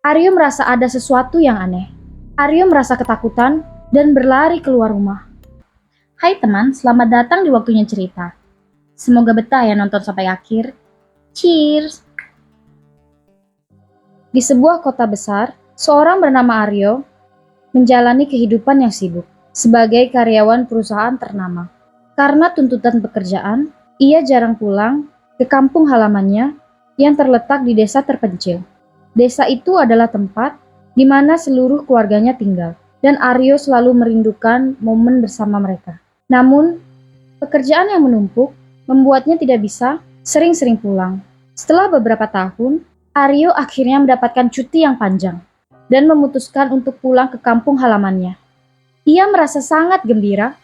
Aryo merasa ada sesuatu yang aneh. Aryo merasa ketakutan dan berlari keluar rumah. Hai teman, selamat datang di waktunya cerita. Semoga betah ya nonton sampai akhir. Cheers! Di sebuah kota besar, seorang bernama Aryo menjalani kehidupan yang sibuk sebagai karyawan perusahaan ternama. Karena tuntutan pekerjaan, ia jarang pulang ke kampung halamannya yang terletak di desa terpencil. Desa itu adalah tempat di mana seluruh keluarganya tinggal, dan Aryo selalu merindukan momen bersama mereka. Namun, pekerjaan yang menumpuk membuatnya tidak bisa sering-sering pulang. Setelah beberapa tahun, Aryo akhirnya mendapatkan cuti yang panjang dan memutuskan untuk pulang ke kampung halamannya. Ia merasa sangat gembira,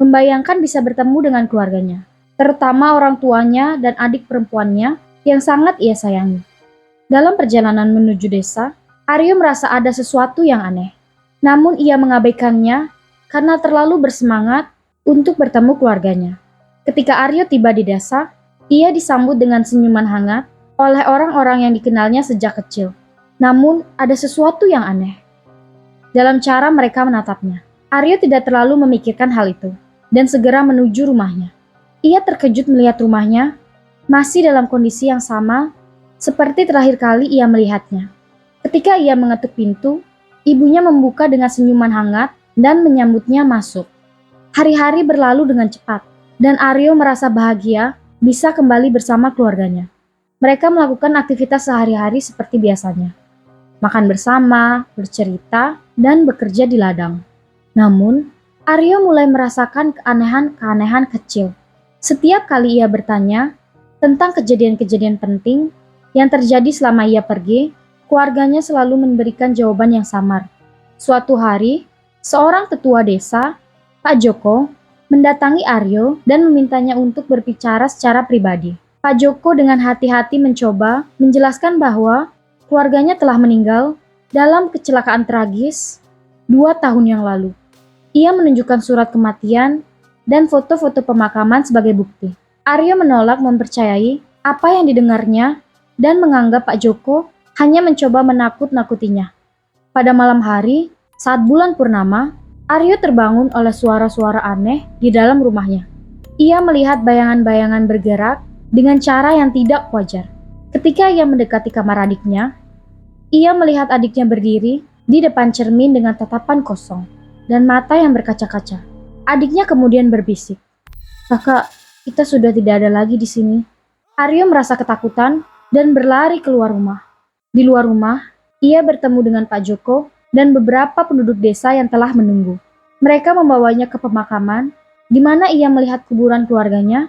membayangkan bisa bertemu dengan keluarganya, terutama orang tuanya dan adik perempuannya yang sangat ia sayangi. Dalam perjalanan menuju desa, Aryo merasa ada sesuatu yang aneh. Namun ia mengabaikannya karena terlalu bersemangat untuk bertemu keluarganya. Ketika Aryo tiba di desa, ia disambut dengan senyuman hangat oleh orang-orang yang dikenalnya sejak kecil. Namun ada sesuatu yang aneh dalam cara mereka menatapnya. Aryo tidak terlalu memikirkan hal itu dan segera menuju rumahnya. Ia terkejut melihat rumahnya masih dalam kondisi yang sama seperti terakhir kali ia melihatnya. Ketika ia mengetuk pintu, ibunya membuka dengan senyuman hangat dan menyambutnya masuk. Hari-hari berlalu dengan cepat, dan Aryo merasa bahagia bisa kembali bersama keluarganya. Mereka melakukan aktivitas sehari-hari seperti biasanya. Makan bersama, bercerita, dan bekerja di ladang. Namun, Aryo mulai merasakan keanehan-keanehan kecil. Setiap kali ia bertanya tentang kejadian-kejadian penting yang terjadi selama ia pergi, keluarganya selalu memberikan jawaban yang samar. Suatu hari, seorang tetua desa, Pak Joko, mendatangi Aryo dan memintanya untuk berbicara secara pribadi. Pak Joko dengan hati-hati mencoba menjelaskan bahwa keluarganya telah meninggal dalam kecelakaan tragis 2 tahun yang lalu. Ia menunjukkan surat kematian dan foto-foto pemakaman sebagai bukti. Aryo menolak mempercayai apa yang didengarnya dan menganggap Pak Joko hanya mencoba menakut-nakutinya. Pada malam hari, saat bulan purnama, Aryo terbangun oleh suara-suara aneh di dalam rumahnya. Ia melihat bayangan-bayangan bergerak dengan cara yang tidak wajar. Ketika ia mendekati kamar adiknya, ia melihat adiknya berdiri di depan cermin dengan tatapan kosong dan mata yang berkaca-kaca. Adiknya kemudian berbisik, "Kakak, kita sudah tidak ada lagi di sini." Aryo merasa ketakutan dan berlari keluar rumah. Di luar rumah, ia bertemu dengan Pak Joko dan beberapa penduduk desa yang telah menunggu. Mereka membawanya ke pemakaman, di mana ia melihat kuburan keluarganya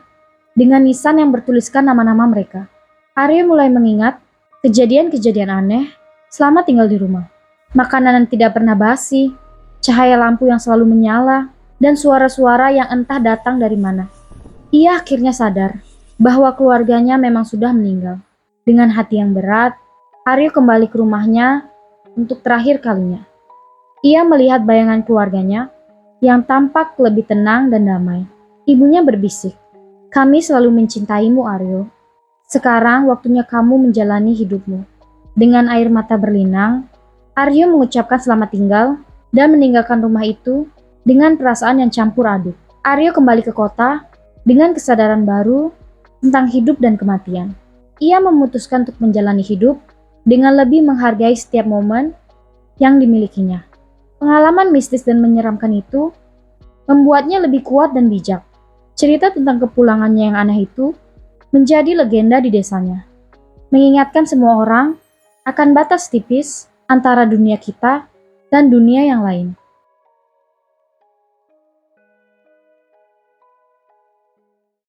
dengan nisan yang bertuliskan nama-nama mereka. Aryo mulai mengingat kejadian-kejadian aneh selama tinggal di rumah. Makanan yang tidak pernah basi, cahaya lampu yang selalu menyala, dan suara-suara yang entah datang dari mana. Ia akhirnya sadar bahwa keluarganya memang sudah meninggal. Dengan hati yang berat, Aryo kembali ke rumahnya untuk terakhir kalinya. Ia melihat bayangan keluarganya yang tampak lebih tenang dan damai. Ibunya berbisik, "Kami selalu mencintaimu, Aryo. Sekarang waktunya kamu menjalani hidupmu." Dengan air mata berlinang, Aryo mengucapkan selamat tinggal dan meninggalkan rumah itu dengan perasaan yang campur aduk. Aryo kembali ke kota dengan kesadaran baru tentang hidup dan kematian. Ia memutuskan untuk menjalani hidup dengan lebih menghargai setiap momen yang dimilikinya. Pengalaman mistis dan menyeramkan itu membuatnya lebih kuat dan bijak. Cerita tentang kepulangannya yang aneh itu menjadi legenda di desanya, mengingatkan semua orang akan batas tipis antara dunia kita dan dunia yang lain.